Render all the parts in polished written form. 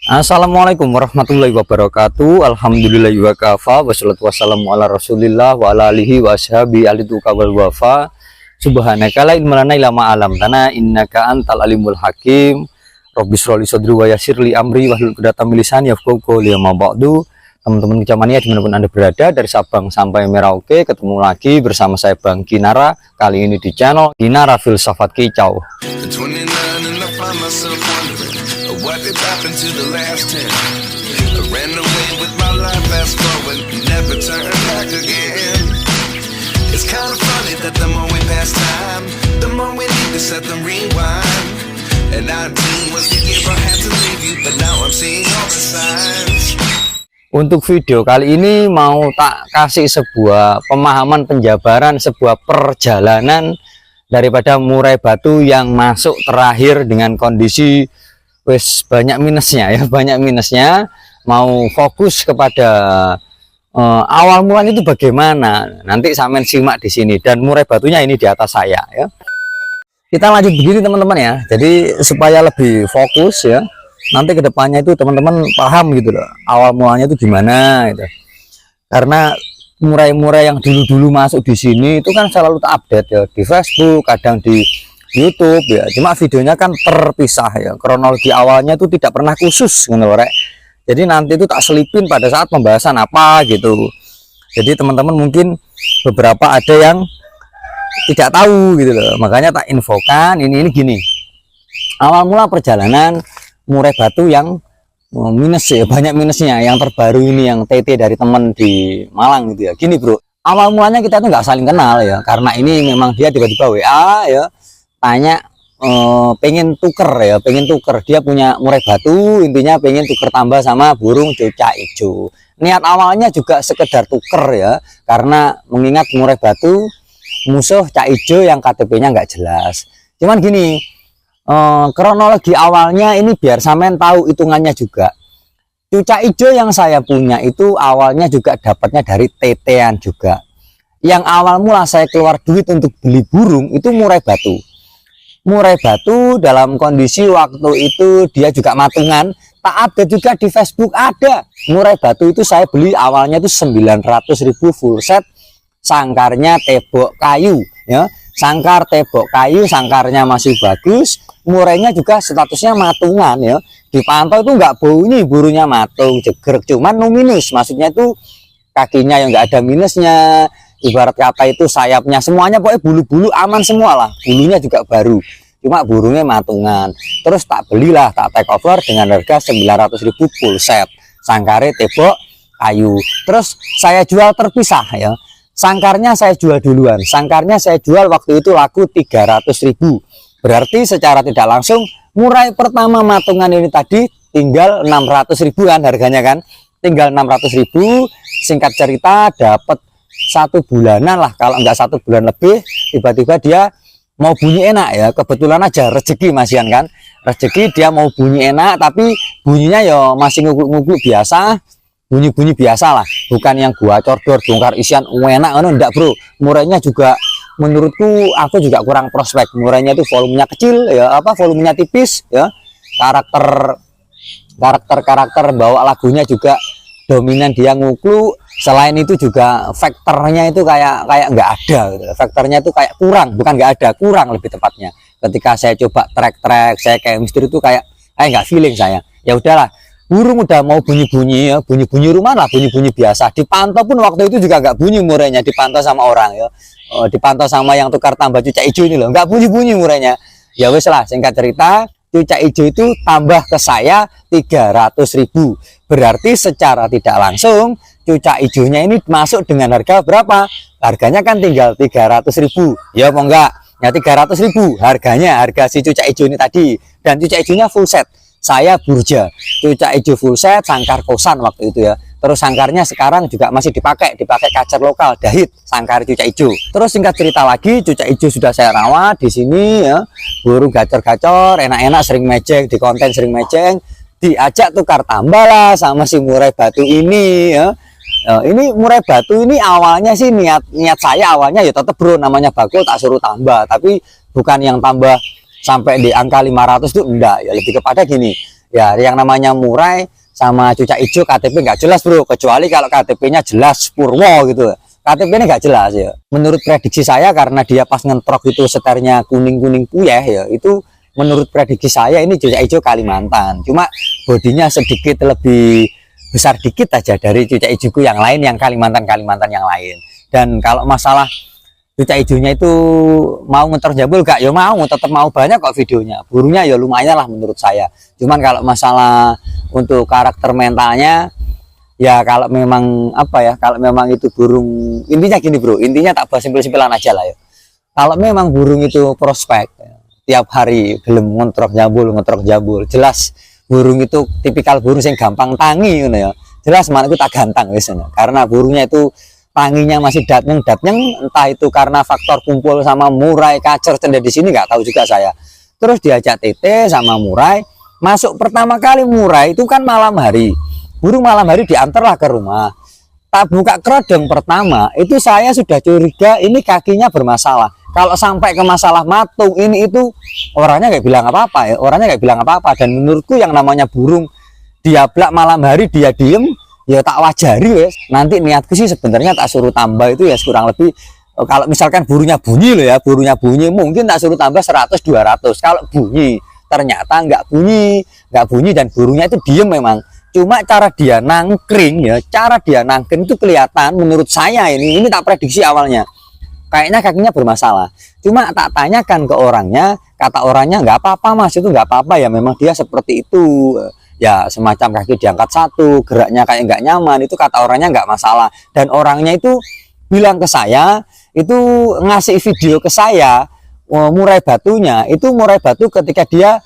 Assalamualaikum warahmatullahi wabarakatuh. Alhamdulillahi wa kafa. Wassalatu wassalamu ala rasulillah wa ala alihi wa ashabi alitu kawal wafa. Subhanaka la ilma lana illa ma 'allamtana innaka antal alimul hakim. Rabbi shrahli sadri wa yassirli amri wahlul 'uqdatam min lisani yafqahu qawli. Amma ba'du. Teman-teman kecamania dimanapun Anda berada, dari Sabang sampai Merauke, ketemu lagi bersama saya Bang Kinara. Kali ini di channel Kinara Filsafat Kicau. What did happen to the last 10? I ran away with my life, fast forward, never turn back again. It's kind of funny that the more we pass time, the more we need to set the rewind. And 19 was the year I had to leave you, but now I'm seeing all the signs. Untuk video kali ini mau tak kasih sebuah pemahaman penjabaran sebuah perjalanan daripada murai batu yang masuk terakhir dengan kondisi wes banyak minusnya ya, banyak minusnya. Mau fokus kepada awal mulanya itu bagaimana, nanti sampean simak di sini. Dan murai batunya ini di atas saya ya. Kita lanjut begini teman-teman ya, jadi supaya lebih fokus ya, nanti kedepannya itu teman-teman paham gitu loh, awal mulanya itu gimana gitu. Karena murai-murai yang dulu-dulu masuk di sini itu kan selalu tak update ya, di Facebook, kadang di YouTube ya, cuma videonya kan terpisah ya, kronologi awalnya itu tidak pernah khusus gitu, rek. Jadi nanti itu tak selipin pada saat pembahasan apa gitu. Jadi teman-teman mungkin beberapa ada yang tidak tahu gitu loh, makanya tak infokan ini gini. Awal mula perjalanan murai batu yang minus ya, banyak minusnya. Yang terbaru ini yang TT dari teman di Malang gitu ya. Gini bro, awal mulanya kita tuh nggak saling kenal ya, karena ini memang dia tiba-tiba WA ya, tanya pengen tuker ya, pengen tuker, dia punya murai batu, intinya pengen tuker tambah sama burung cucak hijau. Niat awalnya juga sekedar tuker ya, karena mengingat murai batu musuh cak hijau yang KTP-nya nggak jelas. Cuman gini, kronologi awalnya ini biar sampean tahu hitungannya juga. Cucak hijau yang saya punya itu awalnya juga dapatnya dari TT-an juga. Yang awal mula saya keluar duit untuk beli burung itu murai batu. Murai batu dalam kondisi waktu itu dia juga matungan, tak update juga di Facebook ada. Murai batu itu saya beli awalnya itu 900.000 full set, sangkarnya tebok kayu ya. Sangkar tebok kayu, sangkarnya masih bagus, murainya juga statusnya matungan ya. Dipantau itu enggak bunyi, burungnya matung, jegrek, cuman no minus, maksudnya itu kakinya yang enggak ada minusnya. Ibarat kata itu sayapnya semuanya pokoknya bulu-bulu aman semua lah, bulunya juga baru, cuma burungnya matungan. Terus tak belilah, tak take over dengan harga 900.000 full set, sangkare tebok kayu. Terus saya jual terpisah ya, sangkarnya saya jual duluan, sangkarnya saya jual waktu itu laku 300.000. Berarti secara tidak langsung murai pertama matungan ini tadi tinggal 600.000-an harganya kan, tinggal 600.000. Singkat cerita dapat 1 bulanan lah, kalau enggak 1 bulan lebih, tiba-tiba dia mau bunyi enak ya. Kebetulan aja rezeki masian kan, rezeki dia mau bunyi enak, tapi bunyinya ya masih ngugluk-ngugluk biasa, bunyi-bunyi biasa lah, bukan yang gua cordor bongkar isian enak kan, enggak bro. Murainya juga menurutku, aku juga kurang prospek. Murainya itu volumenya kecil ya, volumenya tipis ya, karakter bawa lagunya juga dominan dia nguklu. Selain itu juga faktornya itu kayak nggak ada gitu. Faktornya itu kayak kurang, bukan nggak ada, kurang lebih tepatnya. Ketika saya coba track saya kayak misteri itu kayak nggak feeling saya. Ya udahlah, burung udah mau bunyi-bunyi ya, bunyi-bunyi rumah lah, bunyi-bunyi biasa. Dipantau pun waktu itu juga nggak bunyi murainya, dipantau sama orang ya, dipantau sama yang tukar tambah cucak hijau ini loh, nggak bunyi-bunyi murainya. Ya wes lah, singkat cerita cucak hijau itu tambah ke saya 300.000. Berarti secara tidak langsung cucak hijaunya ini masuk dengan harga berapa? Harganya kan tinggal 300.000 ya, apa enggak ya, 300.000 harganya, harga si cucak hijau ini tadi. Dan cucak hijaunya full set, saya Burja, cucak hijau full set, sangkar kosan waktu itu ya. Terus sangkarnya sekarang juga masih dipakai kacer lokal Dahit, sangkar cucak hijau. Terus singkat cerita lagi, cucak hijau sudah saya rawat di sini ya, burung gacor-gacor, enak-enak, sering mejeng di konten, sering mejeng, diajak tukar tambah lah sama si murai batu ini ya. Ini murai batu ini awalnya sih niat saya awalnya ya tetap bro, namanya bakul tak suruh tambah, tapi bukan yang tambah sampai di angka 500 itu enggak ya, lebih kepada gini Ya yang namanya murai sama cucak hijau KTP nggak jelas bro, kecuali kalau KTP-nya jelas Purwo gitu. KTP ini nggak jelas ya. Menurut prediksi saya karena dia pas ngentrok itu seternya kuning-kuning puyeh ya, itu menurut prediksi saya ini cucak hijau Kalimantan. Cuma bodinya sedikit lebih besar dikit aja dari cucak hijauku yang lain, yang Kalimantan yang lain. Dan kalau masalah cucak hijaunya itu mau ngetor jambul gak? Ya mau, tetap mau, banyak kok videonya. Burungnya ya lumayan lah menurut saya. Cuman kalau masalah untuk karakter mentalnya, ya kalau memang apa ya, kalau memang itu burung, intinya gini bro, intinya tak bahas simpel-simpelan aja lah ya. Kalau memang burung itu prospek, tiap hari belum ngetrok jambul, jelas burung itu tipikal burung yang gampang tangi gitu ya. Jelas mana itu tak gantang biasanya, karena burungnya itu tanginya masih datnyeng, entah itu karena faktor kumpul sama murai kacer cendek di sini nggak tahu juga saya. Terus diajak tete sama murai, masuk pertama kali murai itu kan malam hari. Burung malam hari diantarlah ke rumah. Tak buka kerodong pertama, itu saya sudah curiga ini kakinya bermasalah. Kalau sampai ke masalah matung ini itu orangnya nggak bilang apa-apa ya, orangnya nggak bilang apa-apa. Dan menurutku yang namanya burung diablak malam hari dia diem, ya tak wajari ya. Nanti niatku sih sebenarnya tak suruh tambah itu ya kurang lebih, kalau misalkan burungnya bunyi loh ya, burungnya bunyi mungkin tak suruh tambah 100-200. Kalau bunyi ternyata nggak bunyi dan burungnya itu diem memang. Cuma cara dia nangkring ya, cara dia nangkring itu kelihatan menurut saya ini tak prediksi awalnya. Kayaknya kakinya bermasalah. Cuma tak tanyakan ke orangnya, kata orangnya nggak apa-apa mas, itu nggak apa-apa ya, memang dia seperti itu. Ya semacam kaki diangkat satu, geraknya kayak nggak nyaman, itu kata orangnya nggak masalah. Dan orangnya itu bilang ke saya, itu ngasih video ke saya, murai batunya, itu murai batu ketika dia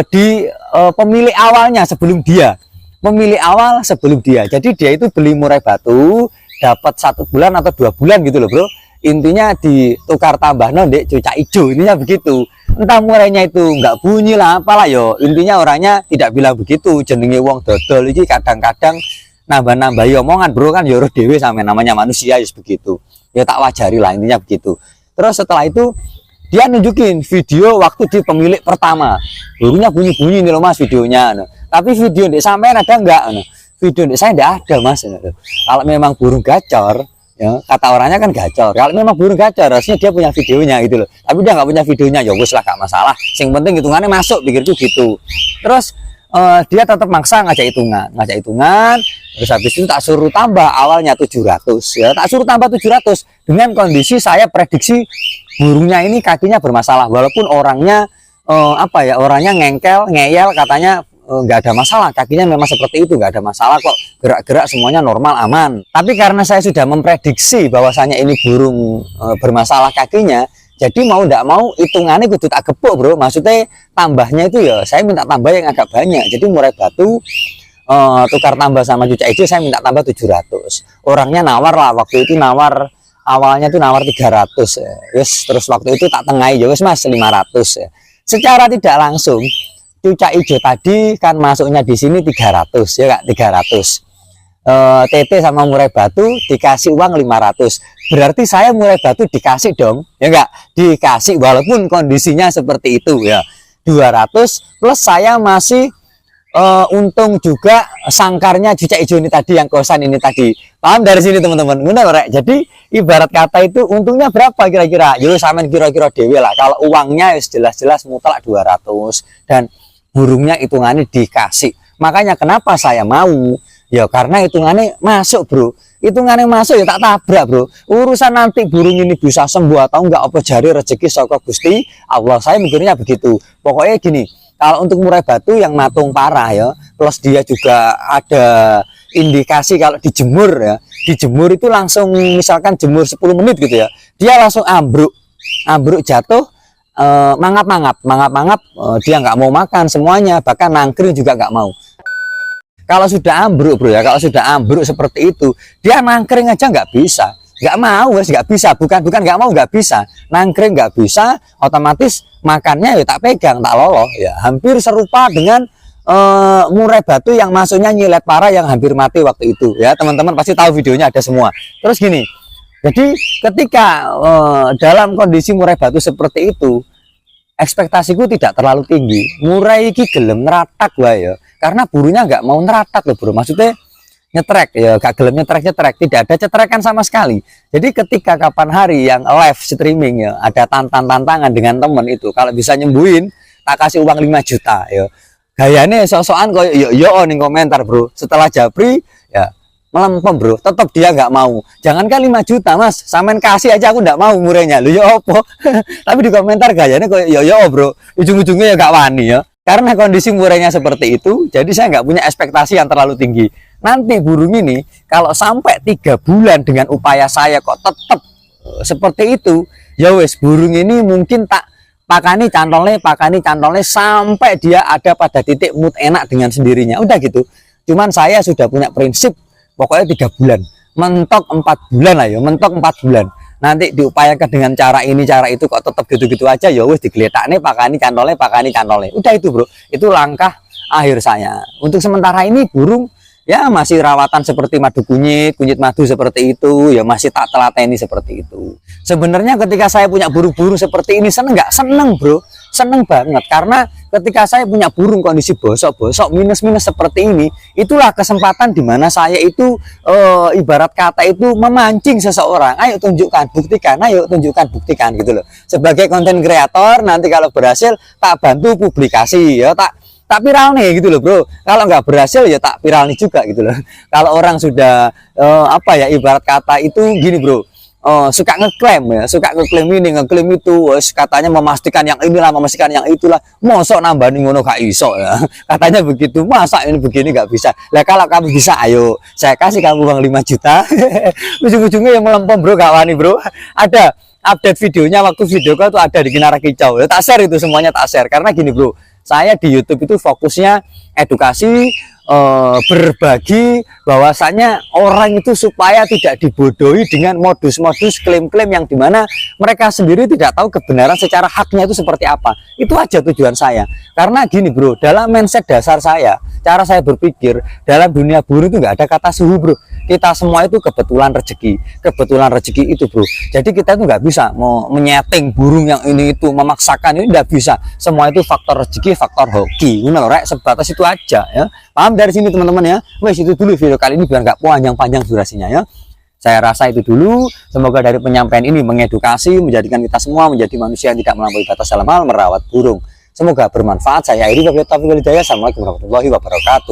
di pemilik awalnya sebelum dia. Pemilik awal sebelum dia. Jadi dia itu beli murai batu, dapat 1 bulan atau 2 bulan gitu loh bro. Intinya ditukar tambah dek cucak hijau, intinya begitu. Entah murainya itu nggak bunyi lah apalah yo, intinya orangnya tidak bilang begitu. Jenenge wong dodol ini kadang-kadang nambah-nambahi omongan bro, kan yo dewe sama namanya manusia ya begitu. Ya tak wajari lah, intinya begitu. Terus setelah itu dia nunjukin video waktu di pemilik pertama, burungnya bunyi-bunyi nih loh mas videonya. Tapi video di sampean ada enggak? Video di saya enggak ada mas. Kalau memang burung gacor ya, kata orangnya kan gacor. Kalau memang burung gacor harusnya dia punya videonya gitu loh. Tapi dia nggak punya videonya, ya wis lah gak masalah. Yang penting hitungannya masuk, pikirku gitu. Terus dia tetap maksa ngajak hitungan. Terus habis itu tak suruh tambah awalnya 700 ya. Tak suruh tambah 700 dengan kondisi saya prediksi burungnya ini kakinya bermasalah. Walaupun orangnya apa ya, orangnya ngeyel katanya nggak ada masalah, kakinya memang seperti itu, nggak ada masalah kok, gerak-gerak semuanya normal aman. Tapi karena saya sudah memprediksi bahwasanya ini burung bermasalah kakinya, jadi mau tidak mau hitungannya kudu tak gepuk bro. Maksudnya tambahnya itu ya saya minta tambah yang agak banyak. Jadi murai batu tukar tambah sama cucak hijau saya minta tambah 700. Orangnya nawar lah, waktu itu nawar, awalnya tuh nawar 300 ya. Yes, terus waktu itu tak tengahi ya wes mas 500 ya. Secara tidak langsung cucak hijau tadi kan masuknya di sini 300 ya kak, 300. TT sama murai batu dikasih uang 500. Berarti saya murai batu dikasih dong, ya enggak? Dikasih walaupun kondisinya seperti itu ya. 200 plus saya masih untung juga sangkarnya cucak hijau ini tadi, yang kosan ini tadi. Paham dari sini teman-teman? Benar rek. Jadi ibarat kata itu untungnya berapa kira-kira? Yo sampean kira-kira dewe lah. Kalau uangnya jelas-jelas mutlak 200 dan burungnya hitungannya dikasih. Makanya kenapa saya mau? Ya karena hitungannya masuk bro. Hitungannya masuk ya tak tabrak bro. Urusan nanti burung ini bisa sembuh atau enggak, apa jari rezeki saka Gusti Allah, saya mikirnya begitu. Pokoknya gini, kalau untuk murai batu yang matung parah ya, plus dia juga ada indikasi kalau dijemur ya, dijemur itu langsung misalkan jemur 10 menit gitu ya, dia langsung ambruk jatuh, mangap-mangap, dia nggak mau makan semuanya, bahkan nangkring juga nggak mau. Kalau sudah ambruk bro ya, kalau sudah ambruk seperti itu, dia nangkring aja nggak bisa, nggak mau, nggak bisa, bukan nggak mau, nggak bisa, nangkring nggak bisa, otomatis makannya ya tak pegang, tak loloh ya. Hampir serupa dengan murai batu yang masuknya nyilet parah yang hampir mati waktu itu ya, teman-teman pasti tahu videonya ada semua. Terus gini, jadi ketika dalam kondisi murai batu seperti itu, ekspektasiku tidak terlalu tinggi. Murai iki gelem ngeratak wae ya. karena burungnya nggak mau neratat loh bro, maksudnya nyetrek ya, gak gelem nyetrek, tidak ada cetrekan sama sekali. Jadi ketika kapan hari yang live streaming ya, ada tantangan dengan temen itu, kalau bisa nyembuhin tak kasih uang 5 juta ya. Gayanya sok-sokan koyo yo ning komentar bro, setelah japri ya melempem bro, tetap dia nggak mau. Jangankan 5 juta mas, sampean kasih aja aku nggak mau murahnya, lu yo opo. Tapi di komentar gayanya koyo yo bro, ujung-ujungnya ya gak wani ya. Karena kondisi murahnya seperti itu, jadi saya nggak punya ekspektasi yang terlalu tinggi. Nanti burung ini kalau sampai 3 bulan dengan upaya saya kok tetap seperti itu, ya wes burung ini mungkin tak pakani cantolnya sampai dia ada pada titik mood enak dengan sendirinya. Udah gitu. Cuman saya sudah punya prinsip pokoknya 3 bulan, mentok 4 bulan lah ya, mentok 4 bulan. Nanti diupayakan dengan cara ini cara itu kok tetap gitu-gitu aja, ya wes digeletaknya pakani cantolnya. Udah itu bro, itu langkah akhir saya. Untuk sementara ini burung ya masih rawatan seperti madu kunyit madu seperti itu, ya masih tak telateni seperti itu. Sebenarnya ketika saya punya burung-burung seperti ini seneng nggak? Seneng bro, seneng banget. Karena ketika saya punya burung kondisi bosok minus seperti ini, itulah kesempatan dimana saya itu ibarat kata itu memancing seseorang. Ayo tunjukkan, buktikan gitu loh. Sebagai konten kreator nanti kalau berhasil tak bantu publikasi ya, tak viral nih gitu loh bro. Kalau nggak berhasil ya tak viral nih juga gitu loh. Kalau orang sudah apa ya, ibarat kata itu gini bro, suka ngeklaim ini ngeklaim itu, katanya memastikan yang inilah, memastikan yang itulah, mosok nambahin ngono gak iso ya. Katanya begitu, masa ini begini nggak bisa. Lah kalau kamu bisa, ayo saya kasih kamu uang 5 juta. Ujung-ujungnya yang melempem bro, gak wani bro. Ada update videonya, waktu video itu ada di Kinara Kicau ya, tak share itu semuanya, tak share. Karena gini bro, saya di YouTube itu fokusnya edukasi, berbagi bahwasanya orang itu supaya tidak dibodohi dengan modus-modus klaim-klaim yang dimana mereka sendiri tidak tahu kebenaran secara haknya itu seperti apa. Itu aja tujuan saya. Karena gini bro, dalam mindset dasar saya, cara saya berpikir dalam dunia burung itu nggak ada kata suhu bro. Kita semua itu kebetulan rezeki itu bro. Jadi kita itu nggak bisa mau menyeting burung yang ini itu, memaksakan, ini nggak bisa. Semua itu faktor rezeki, faktor hoki. Ini loh rek, sebatas itu aja ya. Paham dari sini teman-teman ya. Wes itu dulu video kali ini biar nggak panjang durasinya ya. Saya rasa itu dulu. Semoga dari penyampaian ini mengedukasi, menjadikan kita semua menjadi manusia yang tidak melampaui batas dalam hal merawat burung. Semoga bermanfaat. Saya Iri, Assalamualaikum warahmatullahi wabarakatuh.